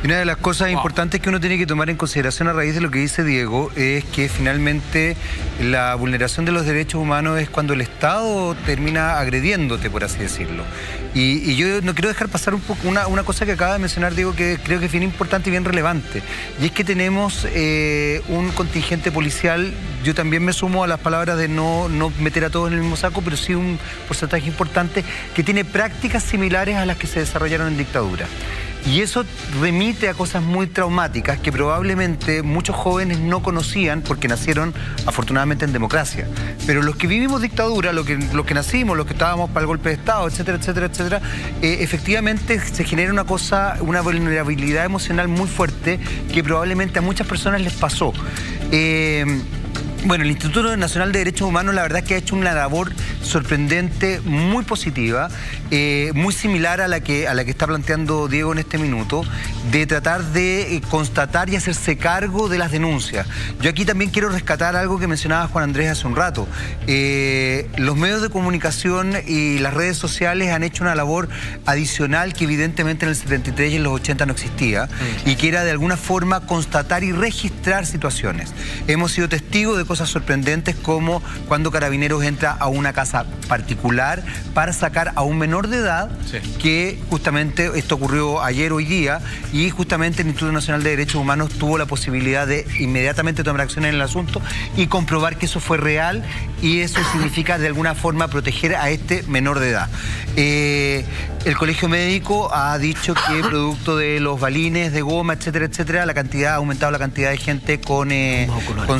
Y una de las cosas importantes que uno tiene que tomar en consideración a raíz de lo que dice Diego es que finalmente la vulneración de los derechos humanos es cuando el Estado termina agrediéndote, por así decirlo. Y yo no quiero dejar pasar un poco una cosa que acaba de mencionar Diego, que creo que es bien importante y bien relevante. Y es que tenemos un contingente policial, yo también me sumo a las palabras de no meter a todos en el mismo saco, pero sí un porcentaje importante que tiene prácticas similares a las que se desarrollaron en dictadura. Y eso remite a cosas muy traumáticas que probablemente muchos jóvenes no conocían porque nacieron afortunadamente en democracia. Pero los que vivimos dictadura, los que nacimos, los que estábamos para el golpe de Estado, etcétera, etcétera, etcétera, efectivamente se genera una vulnerabilidad emocional muy fuerte que probablemente a muchas personas les pasó. Bueno, el Instituto Nacional de Derechos Humanos la verdad es que ha hecho una labor sorprendente, muy positiva, muy similar a la que está planteando Diego en este minuto, de tratar de constatar y hacerse cargo de las denuncias. Yo aquí también quiero rescatar algo que mencionaba Juan Andrés hace un rato. Los medios de comunicación y las redes sociales han hecho una labor adicional que evidentemente en el 73 y en los 80 no existía, y que era de alguna forma constatar y registrar situaciones. Hemos sido testigos de cosas sorprendentes como cuando Carabineros entra a una casa particular para sacar a un menor de edad, que justamente esto ocurrió ayer, hoy día, y justamente el Instituto Nacional de Derechos Humanos tuvo la posibilidad de inmediatamente tomar acción en el asunto y comprobar que eso fue real, y eso significa de alguna forma proteger a este menor de edad. El Colegio Médico ha dicho que producto de los balines de goma, etcétera, etcétera, ha aumentado la cantidad de gente con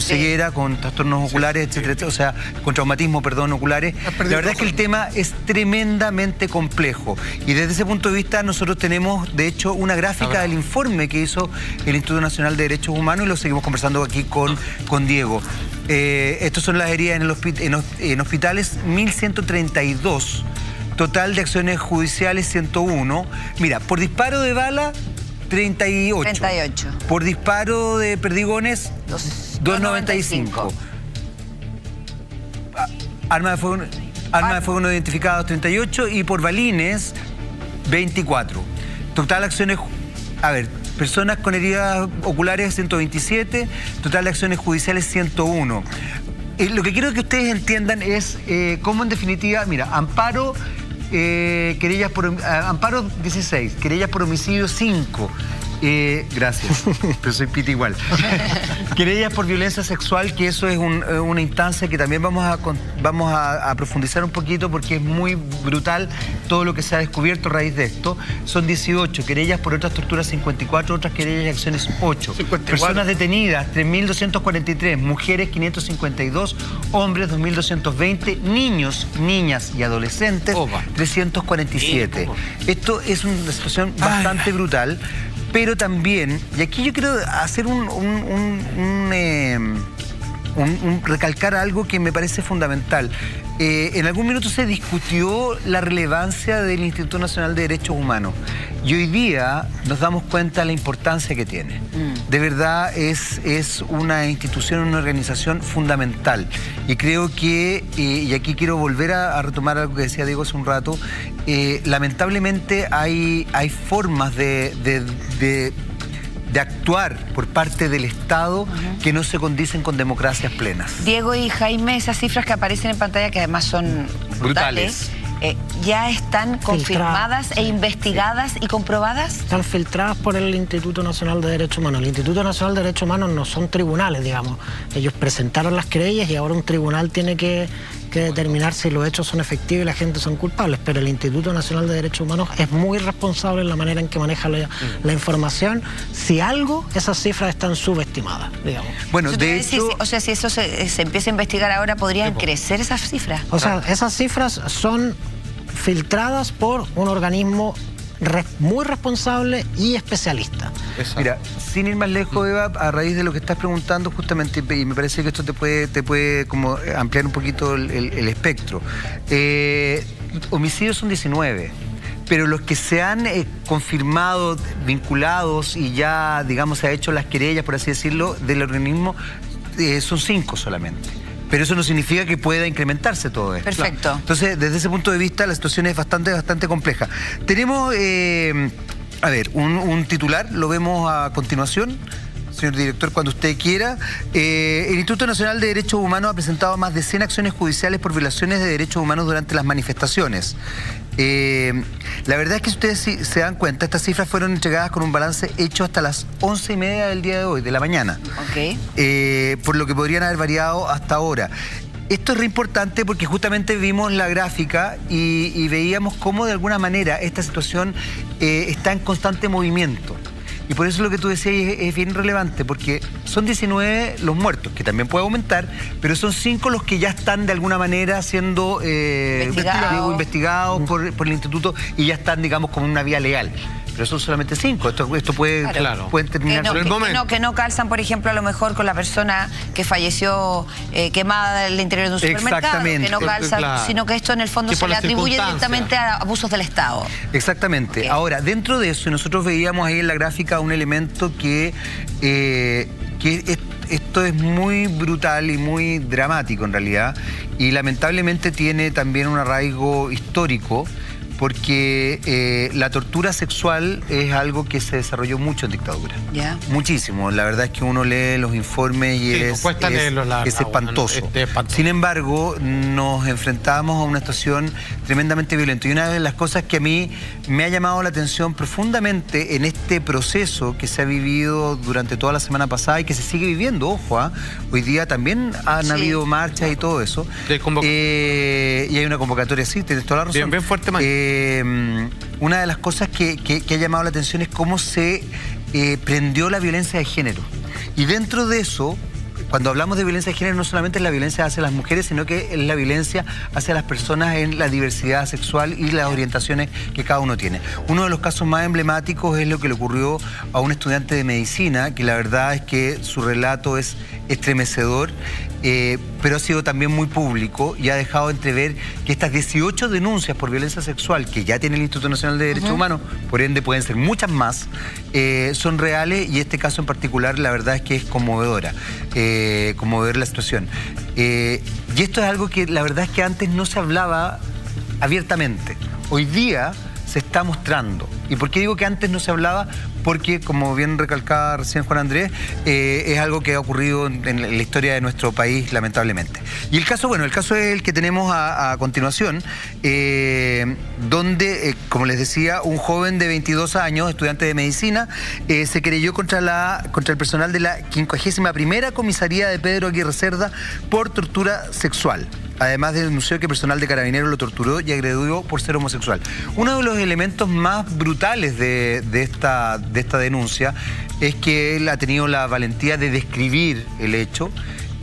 ceguera, con trastornos oculares, etcétera, etcétera, o sea, con traumatismo, perdón, oculares. La verdad es que el tema es tremendamente complejo, y desde ese punto de vista nosotros tenemos, de hecho, una gráfica del informe que hizo el Instituto Nacional de Derechos Humanos, y lo seguimos conversando aquí con Diego. Estos son las heridas en hospitales, 1132. Total de acciones judiciales, 101. Mira, por disparo de bala, 38. Por disparo de perdigones, 295. Arma de fuego no identificadas, 38. Y por balines, 24. Total acciones... A ver, personas con heridas oculares, 127. Total de acciones judiciales, 101. Lo que quiero que ustedes entiendan es cómo en definitiva... Mira, amparo... amparo 16, querellas por homicidio 5. Gracias, pero soy pita igual. Querellas por violencia sexual, que eso es una instancia que también vamos a profundizar un poquito, porque es muy brutal todo lo que se ha descubierto a raíz de esto. Son 18, querellas por otras torturas 54, otras querellas y acciones 8. 54. Personas detenidas 3.243, mujeres 552, hombres 2.220, niños, niñas y adolescentes 347. Esto es una situación bastante brutal. Pero también, y aquí yo quiero hacer recalcar algo que me parece fundamental. En algún minuto se discutió la relevancia del Instituto Nacional de Derechos Humanos, y hoy día nos damos cuenta de la importancia que tiene. De verdad es una institución, una organización fundamental, y creo que, y aquí quiero volver a retomar algo que decía Diego hace un rato, lamentablemente hay formas de actuar por parte del Estado que no se condicen con democracias plenas. Diego y Jaime, esas cifras que aparecen en pantalla, que además son brutales, ¿ya están confirmadas e investigadas y comprobadas? Están filtradas por el Instituto Nacional de Derechos Humanos. El Instituto Nacional de Derechos Humanos no son tribunales, digamos. Ellos presentaron las querellas y ahora un tribunal tiene que determinar si los hechos son efectivos y la gente son culpables, pero el Instituto Nacional de Derechos Humanos es muy responsable en la manera en que maneja la información. Si algo, esas cifras están subestimadas, digamos. Bueno, de hecho... O sea, si eso se empieza a investigar ahora, ¿podrían crecer esas cifras? O sea, esas cifras son filtradas por un organismo muy responsable y especialista. Mira, sin ir más lejos, Eva, a raíz de lo que estás preguntando justamente, y me parece que esto te puede como ampliar un poquito el espectro. Homicidios son 19, pero los que se han confirmado, vinculados, y ya, digamos, se ha hecho las querellas, por así decirlo, del organismo, son 5 solamente. Pero eso no significa que pueda incrementarse todo esto. Perfecto. Entonces, desde ese punto de vista, la situación es bastante compleja. Tenemos A ver, un titular, lo vemos a continuación. Señor director, cuando usted quiera. El Instituto Nacional de Derechos Humanos ha presentado más de 100 acciones judiciales por violaciones de derechos humanos durante las manifestaciones. La verdad es que si ustedes se dan cuenta, estas cifras fueron entregadas con un balance hecho hasta las 11:30 del día de hoy, de la mañana. Por lo que podrían haber variado hasta ahora. Esto es re importante porque justamente vimos la gráfica y veíamos cómo de alguna manera esta situación está en constante movimiento. Y por eso lo que tú decías es bien relevante, porque son 19 los muertos, que también puede aumentar, pero son 5 los que ya están de alguna manera siendo investigados por el instituto y ya están, digamos, como una vía legal. Pero son solamente 5. Esto puede, pueden terminar por el momento. Que no calzan, por ejemplo, a lo mejor con la persona que falleció quemada en el interior de un supermercado. Que no calzan, sino que esto en el fondo se le atribuye directamente a abusos del Estado. Exactamente. Ahora, dentro de eso, nosotros veíamos ahí en la gráfica un elemento que esto es muy brutal y muy dramático en realidad, y lamentablemente tiene también un arraigo histórico, porque la tortura sexual es algo que se desarrolló mucho en dictadura. Muchísimo. La verdad es que uno lee los informes y es espantoso. Sin embargo, nos enfrentamos a una situación tremendamente violenta. Y una de las cosas que a mí me ha llamado la atención profundamente en este proceso que se ha vivido durante toda la semana pasada y que se sigue viviendo, ojo, hoy día también han habido marchas y todo eso. Y hay una convocatoria, sí, tienes toda la razón. Bien fuerte, man. Una de las cosas que ha llamado la atención es cómo se prendió la violencia de género. Y dentro de eso, cuando hablamos de violencia de género, no solamente es la violencia hacia las mujeres, sino que es la violencia hacia las personas en la diversidad sexual y las orientaciones que cada uno tiene. Uno de los casos más emblemáticos es lo que le ocurrió a un estudiante de medicina, que la verdad es que su relato es estremecedor, pero ha sido también muy público y ha dejado entrever que estas 18 denuncias por violencia sexual que ya tiene el Instituto Nacional de Derechos Humanos, por ende pueden ser muchas más, son reales, y este caso en particular la verdad es que es conmovedora, conmover la situación. Y esto es algo que la verdad es que antes no se hablaba abiertamente. Hoy día se está mostrando. ¿Y por qué digo que antes no se hablaba? Porque, como bien recalcaba recién Juan Andrés, es algo que ha ocurrido en la historia de nuestro país, lamentablemente. Y el caso, bueno, el caso es el que tenemos a continuación, donde, como les decía, un joven de 22 años, estudiante de medicina, se querelló contra el personal de la 51ª Comisaría de Pedro Aguirre Cerda por tortura sexual. Además denunció que personal de Carabineros lo torturó y agredió por ser homosexual. Uno de los elementos más brutales de esta denuncia es que él ha tenido la valentía de describir el hecho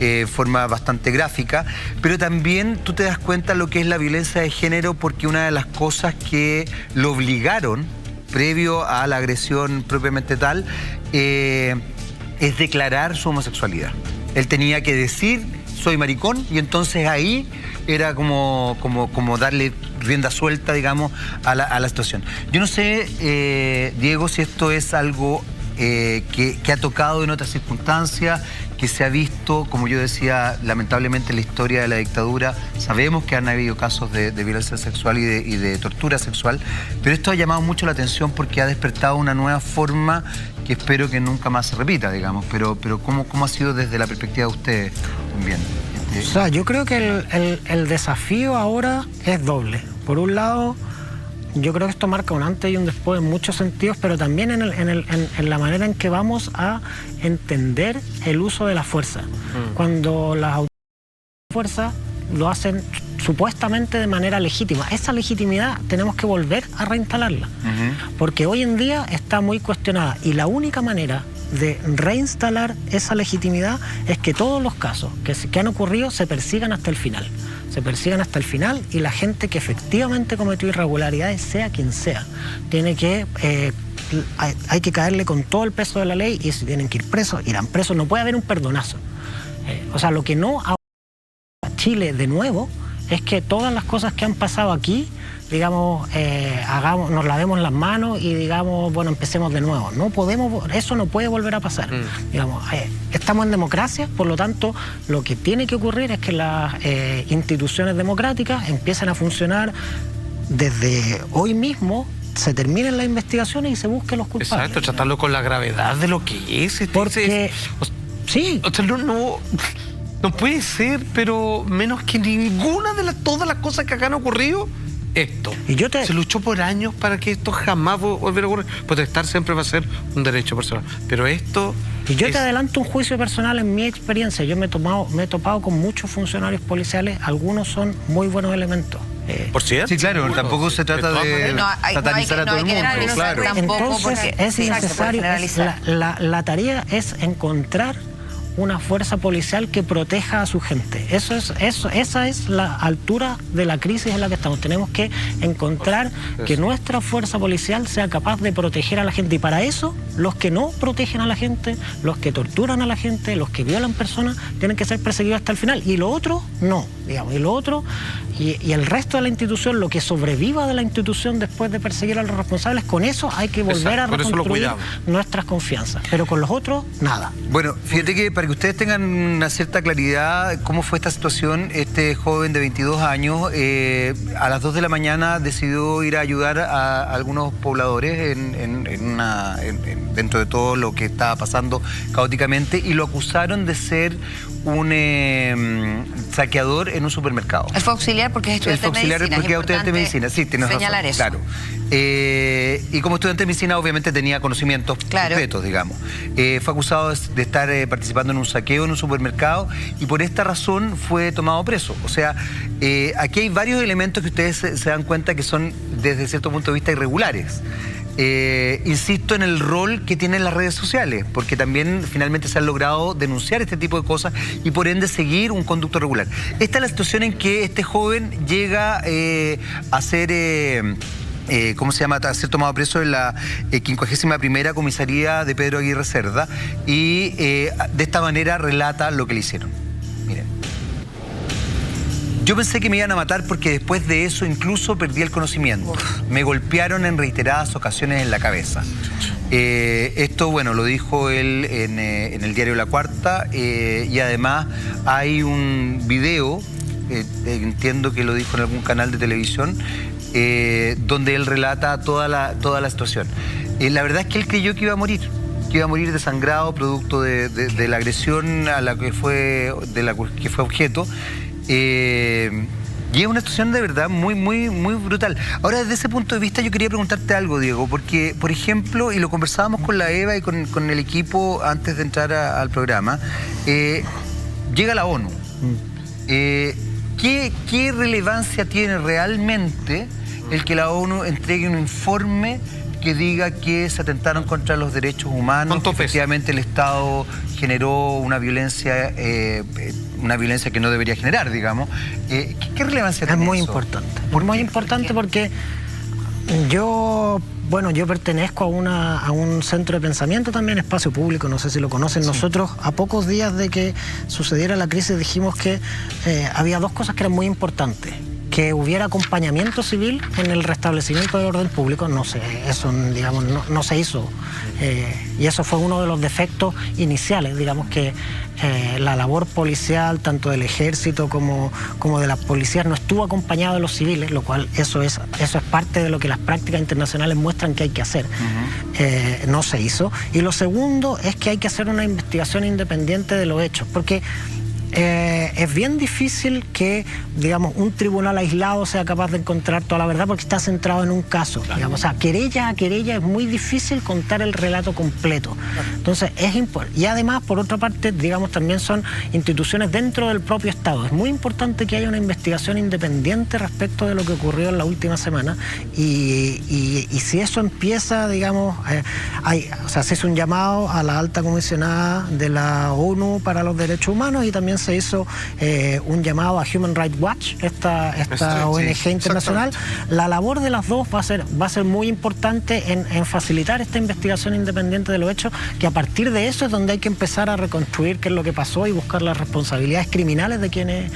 de forma bastante gráfica, pero también tú te das cuenta de lo que es la violencia de género, porque una de las cosas que lo obligaron, previo a la agresión propiamente tal, es declarar su homosexualidad. Él tenía que decir: soy maricón, y entonces ahí era como darle rienda suelta, digamos, a la situación. Yo no sé, Diego, si esto es algo que ha tocado en otras circunstancias, que se ha visto, como yo decía, lamentablemente en la historia de la dictadura. Sabemos que han habido casos de violencia sexual y de tortura sexual, pero esto ha llamado mucho la atención porque ha despertado una nueva forma que espero que nunca más se repita, digamos. Pero ¿cómo ha sido desde la perspectiva de ustedes también? O sea, yo creo que el desafío ahora es doble. Por un lado, yo creo que esto marca un antes y un después en muchos sentidos, pero también en la manera en que vamos a entender el uso de la fuerza. Cuando las autoridades de fuerza lo hacen supuestamente de manera legítima. Esa legitimidad tenemos que volver a reinstalarla, porque hoy en día está muy cuestionada, y la única manera de reinstalar esa legitimidad es que todos los casos que han ocurrido se persigan hasta el final. Se persigan hasta el final, y la gente que efectivamente cometió irregularidades, sea quien sea, tiene que hay que caerle con todo el peso de la ley, y si tienen que ir presos, irán presos. No puede haber un perdonazo. O sea, lo que no a Chile de nuevo es que todas las cosas que han pasado aquí, digamos, nos lavemos las manos y digamos, bueno, empecemos de nuevo. No podemos, eso no puede volver a pasar. Digamos, estamos en democracia, por lo tanto, lo que tiene que ocurrir es que las instituciones democráticas empiecen a funcionar desde hoy mismo se terminen las investigaciones y se busquen los culpables. Exacto, tratarlo con la gravedad de lo que es. Porque... sí. O sea, no puede ser, pero menos que ninguna de todas las cosas que acá han ocurrido, esto. Se luchó por años para que esto jamás volviera a ocurrir. Protestar siempre va a ser un derecho personal. Pero esto... Y yo te adelanto un juicio personal en mi experiencia. Yo me he topado con muchos funcionarios policiales. Algunos son muy buenos elementos. ¿Por cierto? Sí, claro, tampoco se trata de satanizar a todo el mundo. Claro. Entonces es necesario, la tarea es encontrar una fuerza policial que proteja a su gente. Esa es la altura de la crisis en la que estamos. Tenemos que encontrar que nuestra fuerza policial sea capaz de proteger a la gente. Y para eso, los que no protegen a la gente, los que torturan a la gente, los que violan personas, tienen que ser perseguidos hasta el final. Y lo otro, no. Digamos, y lo otro, y el resto de la institución, lo que sobreviva de la institución después de perseguir a los responsables, con eso hay que volver a reconstruir nuestras confianzas. Pero con los otros, nada. Bueno, fíjate que para que ustedes tengan una cierta claridad cómo fue esta situación, este joven de 22 años a las 2 de la mañana decidió ir a ayudar a algunos pobladores dentro de todo lo que estaba pasando caóticamente, y lo acusaron de ser un saqueador en un supermercado. Él fue auxiliar porque es estudiante de medicina. Porque es estudiante de medicina, sí, tienes razón. Señalar eso. Claro. Y como estudiante de medicina obviamente tenía conocimientos concretos, digamos. Fue acusado de estar participando en un saqueo en un supermercado y por esta razón fue tomado preso. O sea, aquí hay varios elementos que ustedes se dan cuenta que son desde cierto punto de vista irregulares. Insisto en el rol que tienen las redes sociales, porque también finalmente se han logrado denunciar este tipo de cosas y por ende seguir un conducto regular. Esta es la situación en que este joven llega a ser... ¿cómo se llama? A ser tomado preso en la 51ª comisaría de Pedro Aguirre Cerda y de esta manera relata lo que le hicieron. Miren. Yo pensé que me iban a matar porque después de eso incluso perdí el conocimiento. Me golpearon en reiteradas ocasiones en la cabeza. Esto, bueno, lo dijo él en el diario La Cuarta y además hay un video, entiendo que lo dijo en algún canal de televisión, donde él relata toda la situación. La verdad es que él creyó que iba a morir desangrado producto de la agresión a la que fue objeto. Y es una situación de verdad muy brutal. Ahora, desde ese punto de vista, yo quería preguntarte algo, Diego, porque, por ejemplo, y lo conversábamos con la Eva y con el equipo antes de entrar al programa, llega la ONU. ¿Qué relevancia tiene realmente el que la ONU entregue un informe que diga que se atentaron contra los derechos humanos, que efectivamente el Estado generó una violencia que no debería generar, digamos? ¿Qué relevancia tiene eso? Es muy importante. Es muy importante porque yo pertenezco a un centro de pensamiento también, Espacio Público, no sé si lo conocen. Sí. Nosotros, a pocos días de que sucediera la crisis, dijimos que había dos cosas que eran muy importantes. Que hubiera acompañamiento civil en el restablecimiento del orden público, no sé, eso, digamos, no se hizo. Y eso fue uno de los defectos iniciales, digamos, que la labor policial, tanto del ejército como de las policías, no estuvo acompañado de los civiles, lo cual eso es parte de lo que las prácticas internacionales muestran que hay que hacer. No se hizo. Y lo segundo es que hay que hacer una investigación independiente de los hechos, porque es bien difícil que, digamos, un tribunal aislado sea capaz de encontrar toda la verdad porque está centrado en un caso. Claro. Digamos, o sea, querella a querella es muy difícil contar el relato completo. Claro. Entonces, es importante. Y además, por otra parte, digamos, también son instituciones dentro del propio Estado. Es muy importante que haya una investigación independiente respecto de lo que ocurrió en la última semana. Y si eso empieza, digamos, se hizo un llamado a la alta comisionada de la ONU para los Derechos Humanos y también se hizo un llamado a Human Rights Watch, esta ONG internacional. La labor de las dos va a ser muy importante en facilitar esta investigación independiente de los hechos, que a partir de eso es donde hay que empezar a reconstruir qué es lo que pasó y buscar las responsabilidades criminales de quienes